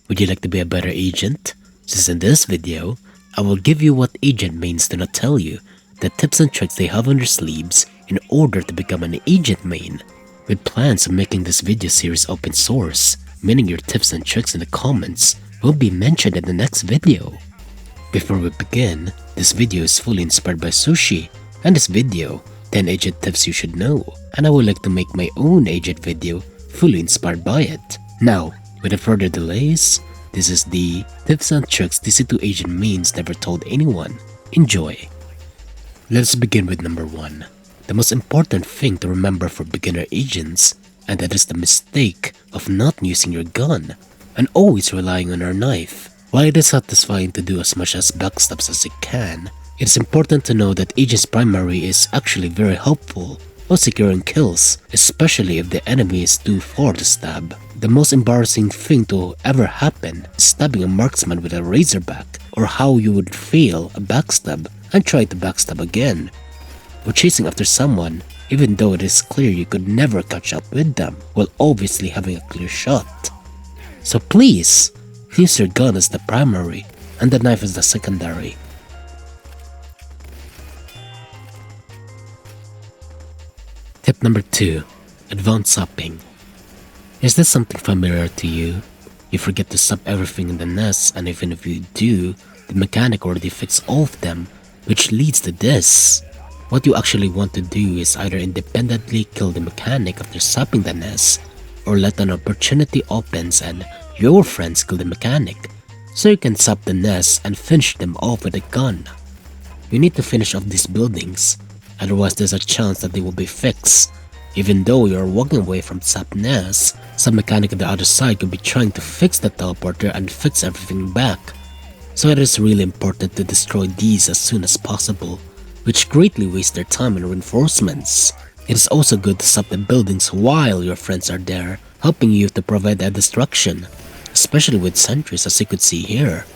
Would you like to be a better agent? Since in this video, I will give you what agent mains do not tell you, the tips and tricks they have on their sleeves in order to become an agent main. With plans of making this video series open source, meaning your tips and tricks in the comments will be mentioned in the next video. Before we begin, this video is fully inspired by sushi, and this video, 10 agent tips you should know, and I would like to make my own agent video fully inspired by it. Now, without further delays, this is the tips and tricks TC2 agent mains never told anyone. Enjoy! Let's begin with number 1. The most important thing to remember for beginner agents, and that is the mistake of not using your gun and always relying on your knife. While it is satisfying to do as much as backstabs as you can, it is important to know that agent's primary is actually very helpful while securing kills, especially if the enemy is too far to stab. The most embarrassing thing to ever happen is stabbing a marksman with a razorback, or how you would fail a backstab and try to backstab again, or chasing after someone even though it is clear you could never catch up with them while obviously having a clear shot. So please, use your gun as the primary and the knife as the secondary. Tip number 2. Advanced sapping. Is this something familiar to you? You forget to sap everything in the nest, and even if you do, the mechanic already fixed all of them, which leads to this. What you actually want to do is either independently kill the mechanic after sapping the nest, or let an opportunity opens and your friends kill the mechanic, so you can sap the nest and finish them off with a gun. You need to finish off these buildings, otherwise there's a chance that they will be fixed. Even though you are walking away from sap nest, some mechanic on the other side could be trying to fix the teleporter and fix everything back. So it is really important to destroy these as soon as possible, which greatly wastes their time and reinforcements. It is also good to sap the buildings while your friends are there, helping you to provide that destruction, especially with sentries as you could see here.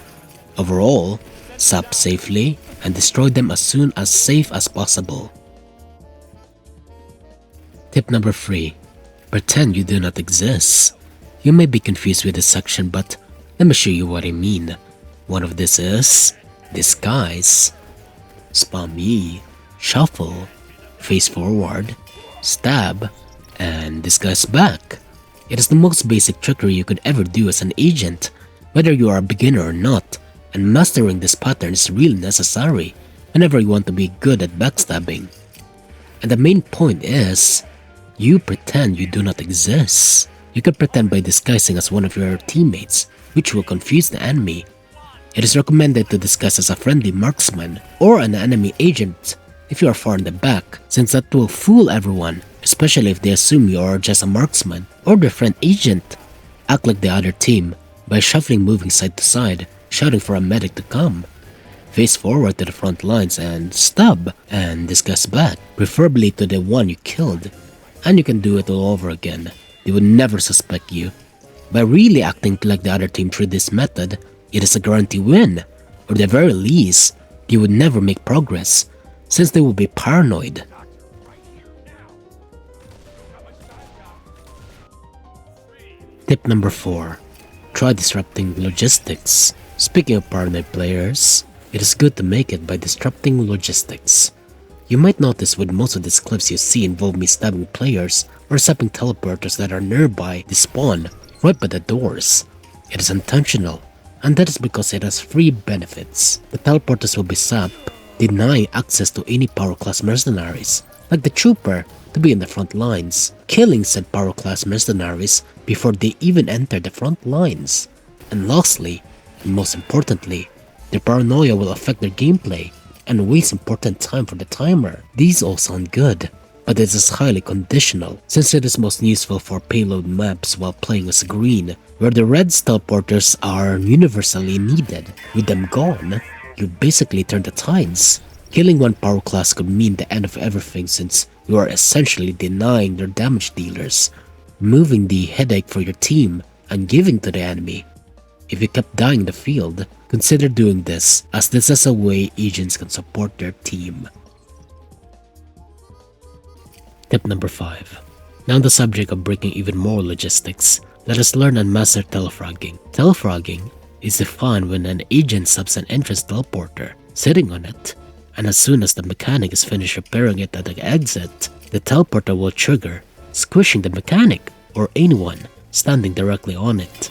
Overall, sap safely and destroy them as soon as safe as possible. Tip number 3. Pretend you do not exist. You may be confused with this section, but let me show you what I mean. One of this is disguise, spam E, shuffle, face forward, stab, and disguise back. It is the most basic trickery you could ever do as an agent, whether you are a beginner or not, and mastering this pattern is really necessary whenever you want to be good at backstabbing. And the main point is, you pretend you do not exist. You can pretend by disguising as one of your teammates, which will confuse the enemy. It is recommended to disguise as a friendly marksman or an enemy agent if you are far in the back, since that will fool everyone, especially if they assume you are just a marksman or their friend agent. Act like the other team by shuffling, moving side to side, shouting for a medic to come. Face forward to the front lines and stab and disguise back, preferably to the one you killed. And you can do it all over again. They would never suspect you. By really acting like the other team through this method, it is a guarantee win, or at the very least, you would never make progress, since they will be paranoid. Tip number 4. Try disrupting logistics. Speaking of paranoid players, it is good to make it by disrupting logistics. You might notice with most of these clips you see involve me stabbing players or sapping teleporters that are nearby the spawn right by the doors. It is intentional, and that is because it has 3 benefits. The teleporters will be sapped, denying access to any power class mercenaries, like the trooper, to be in the front lines, killing said power class mercenaries before they even enter the front lines. And lastly, and most importantly, their paranoia will affect their gameplay and waste important time for the timer. These all sound good, but it is highly conditional, since it is most useful for payload maps while playing as green, where the red teleporters are universally needed. With them gone, you basically turn the tides. Killing one power class could mean the end of everything, since you are essentially denying their damage dealers, removing the headache for your team, and giving to the enemy. If you kept dying in the field, consider doing this, as this is a way agents can support their team. Tip number 5. Now on the subject of breaking even more logistics, Let us learn and master Telefragging. Telefragging is defined when an agent subs an entrance teleporter sitting on it, and as soon as the mechanic is finished repairing it at the exit, the teleporter will trigger, squishing the mechanic or anyone standing directly on it.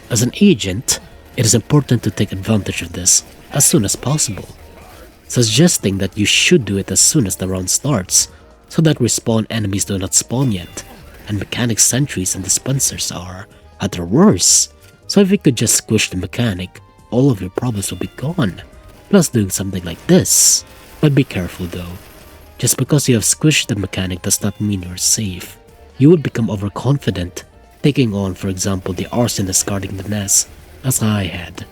As an agent, it is important to take advantage of this as soon as possible, suggesting that you should do it as soon as the round starts, so that respawn enemies do not spawn yet, and mechanic sentries and dispensers are at their worst. So if you could just squish the mechanic, all of your problems will be gone, plus doing something like this. But be careful though. Just because you have squished the mechanic does not mean you're safe. You would become overconfident, taking on for example the arsonist guarding the nest, as I had.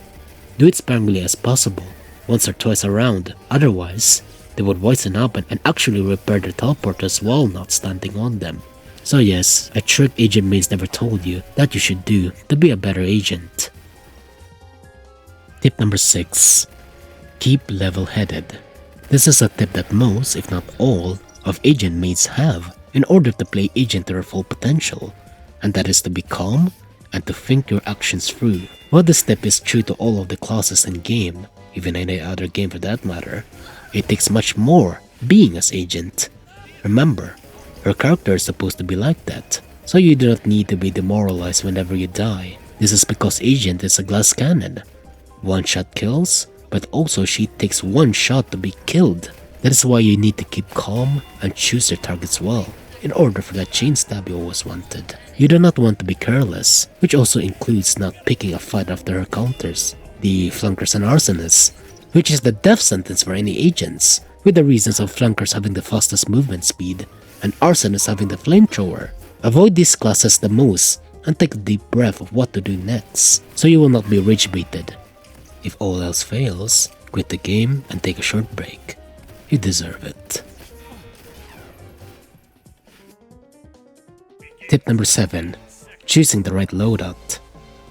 Do it sparingly as possible, once or twice around, otherwise they would wisen up and actually repair their teleporters while not standing on them. So yes, a trick agent mates never told you that you should do to be a better agent. Tip number 6. Keep level-headed. This is a tip that most, if not all, of agent mates have in order to play agent to their full potential, and that is to be calm and to think your actions through. While this tip is true to all of the classes in game, even any other game for that matter, it takes much more being as agent. Remember, your character is supposed to be like that, so you do not need to be demoralized whenever you die. This is because agent is a glass cannon. One shot kills, but also she takes one shot to be killed. That is why you need to keep calm and choose your targets well, in order for that chain stab you always wanted. You do not want to be careless, which also includes not picking a fight after her counters, the flankers and arsonists, which is the death sentence for any agents, with the reasons of flankers having the fastest movement speed and arsonists having the flamethrower. Avoid these classes the most and take a deep breath of what to do next, so you will not be rage baited. If all else fails, quit the game and take a short break. You deserve it. Tip number 7. Choosing the right loadout.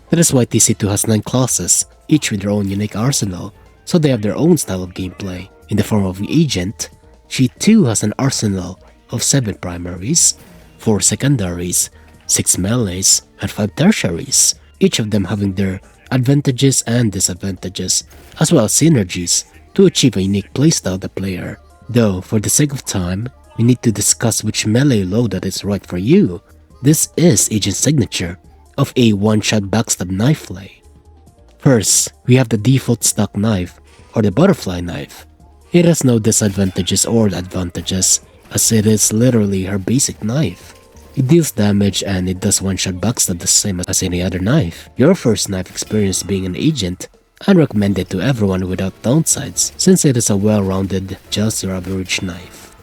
That is why TC2 has 9 classes, each with their own unique arsenal, so they have their own style of gameplay. In the form of the agent, she too has an arsenal of 7 primaries, 4 secondaries, 6 melees, and 5 tertiaries, each of them having their advantages and disadvantages, as well as synergies, to achieve a unique playstyle of the player. Though, for the sake of time, we need to discuss which melee loadout is right for you. This is Agent's signature of a one-shot backstab knife play. First, we have the default stock knife, or the butterfly knife. It has no disadvantages or advantages, as it is literally her basic knife. It deals damage and it does one-shot backstab the same as any other knife. Your first knife experience being an agent, and recommend it to everyone without downsides, since it is a well-rounded, just your average knife.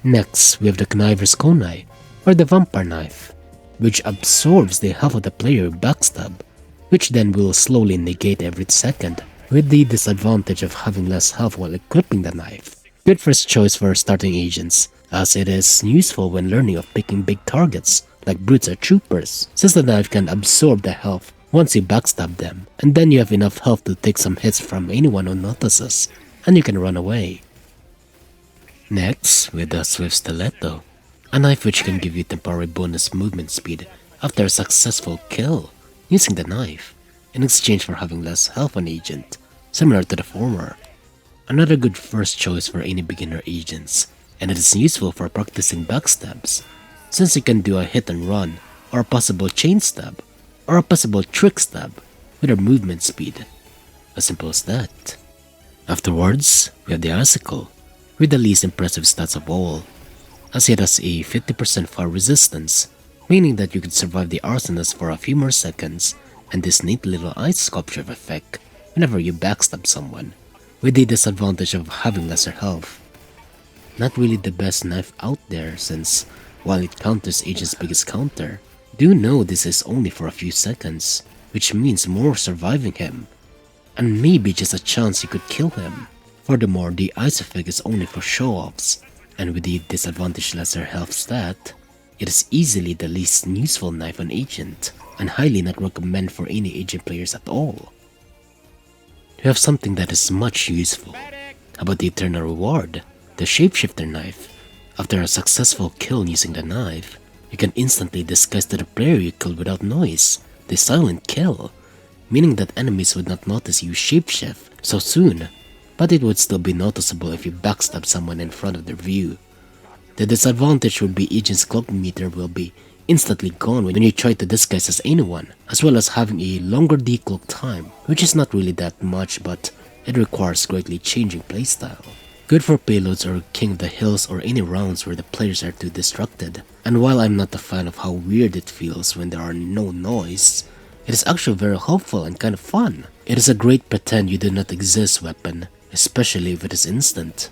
Next, we have the Conniver's Kunai, or the vampire knife, which absorbs the health of the player backstab, which then will slowly negate every second, with the disadvantage of having less health while equipping the knife. Good first choice for starting agents, as it is useful when learning of picking big targets like brutes or troopers, since the knife can absorb the health once you backstab them, and then you have enough health to take some hits from anyone who notices, and you can run away. Next, with the Swift Stiletto, a knife which can give you temporary bonus movement speed after a successful kill using the knife, in exchange for having less health on agent, similar to the former. Another good first choice for any beginner agents, and it is useful for practicing backstabs, since you can do a hit and run, or a possible chain stab, or a possible trick stab with her movement speed. As simple as that. Afterwards, we have the Icicle, with the least impressive stats of all, as it has a 50% fire resistance, meaning that you could survive the arsonist for a few more seconds, and this neat little ice sculpture effect whenever you backstab someone, with the disadvantage of having lesser health. Not really the best knife out there, since while it counters Agent's biggest counter, do know this is only for a few seconds, which means more surviving him, and maybe just a chance you could kill him. Furthermore, the ice effect is only for show-offs, and with the disadvantage lesser health stat, it is easily the least useful knife on Agent, and highly not recommend for any Agent players at all. You have something that is much useful. How about the Eternal Reward, the Shapeshifter knife? After a successful kill using the knife, You can instantly disguise to the player you killed without noise, the silent kill, meaning that enemies would not notice you shapeshift so soon, but it would still be noticeable if you backstab someone in front of their view. The disadvantage would be agent's cloak meter will be instantly gone when you try to disguise as anyone, as well as having a longer decloak time, which is not really that much, but it requires greatly changing playstyle. Good for payloads or King of the Hills or any rounds where the players are too distracted. And while I'm not a fan of how weird it feels when there are no noise, it is actually very helpful and kind of fun. It is a great pretend you do not exist weapon, especially if it is instant.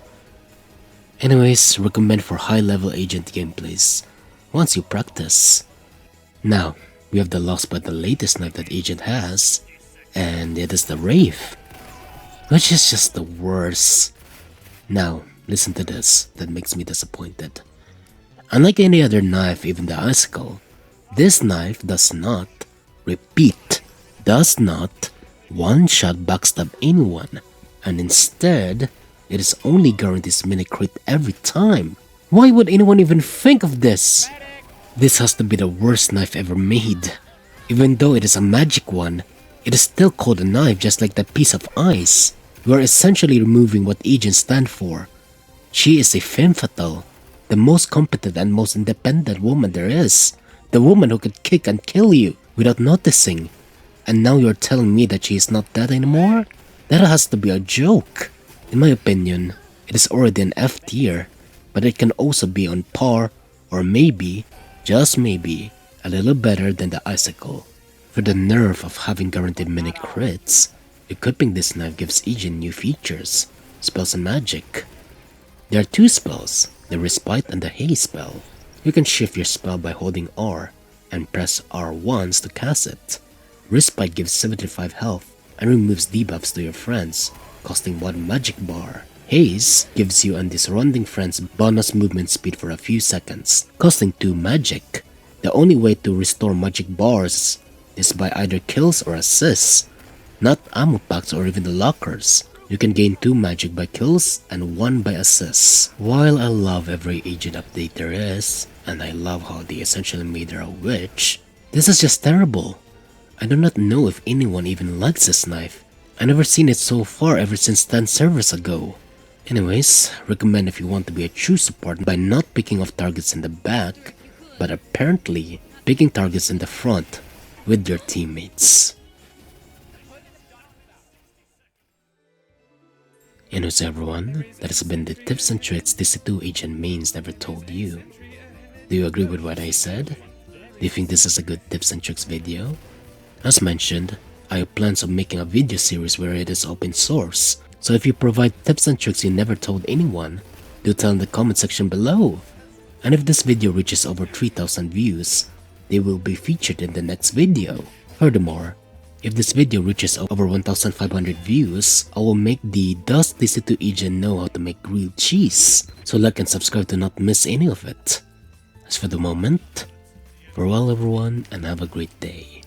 Anyways, recommend for high level agent gameplays once you practice. Now, we have the last but the latest knife that agent has, and it is the Wraith, which is just the worst. Now, listen to this, that makes me disappointed. Unlike any other knife, even the icicle, this knife does not, repeat, does not one-shot backstab anyone, and instead, it is only guarantees mini crit every time. Why would anyone even think of this? This has to be the worst knife ever made. Even though it is a magic one, it is still called a knife just like that piece of ice. You are essentially removing what agents stand for. She is a femme fatale, the most competent and most independent woman there is. The woman who could kick and kill you without noticing. And now you're telling me that she is not that anymore? That has to be a joke. In my opinion, it is already an F tier, but it can also be on par or maybe, just maybe, a little better than the icicle. For the nerve of having guaranteed mini crits, equipping this knife gives agent new features, spells and magic. There are two spells, the Respite and the Haze spell. You can shift your spell by holding R and press R once to cast it. Respite gives 75 health and removes debuffs to your friends, costing 1 magic bar. Haze gives you and the surrounding friends bonus movement speed for a few seconds, costing 2 magic. The only way to restore magic bars is by either kills or assists, not ammo packs or even the lockers. You can gain 2 magic by kills and 1 by assists. While I love every agent update there is, and I love how they essentially made her a witch, this is just terrible. I do not know if anyone even likes this knife. I never seen it so far ever since 10 servers ago. Anyways, recommend if you want to be a true support by not picking off targets in the back, but apparently picking targets in the front with your teammates. Anyways everyone, that has been the tips and tricks TC2 agent mains never told you. Do you agree with what I said? Do you think this is a good tips and tricks video? As mentioned, I have plans of making a video series where it is open source, so if you provide tips and tricks you never told anyone, do tell in the comment section below. And if this video reaches over 3,000 views, they will be featured in the next video. Furthermore, if this video reaches over 1,500 views, I will make the Does TC2 agent know how to make grilled cheese? So like and subscribe to not miss any of it. As for the moment, farewell everyone and have a great day.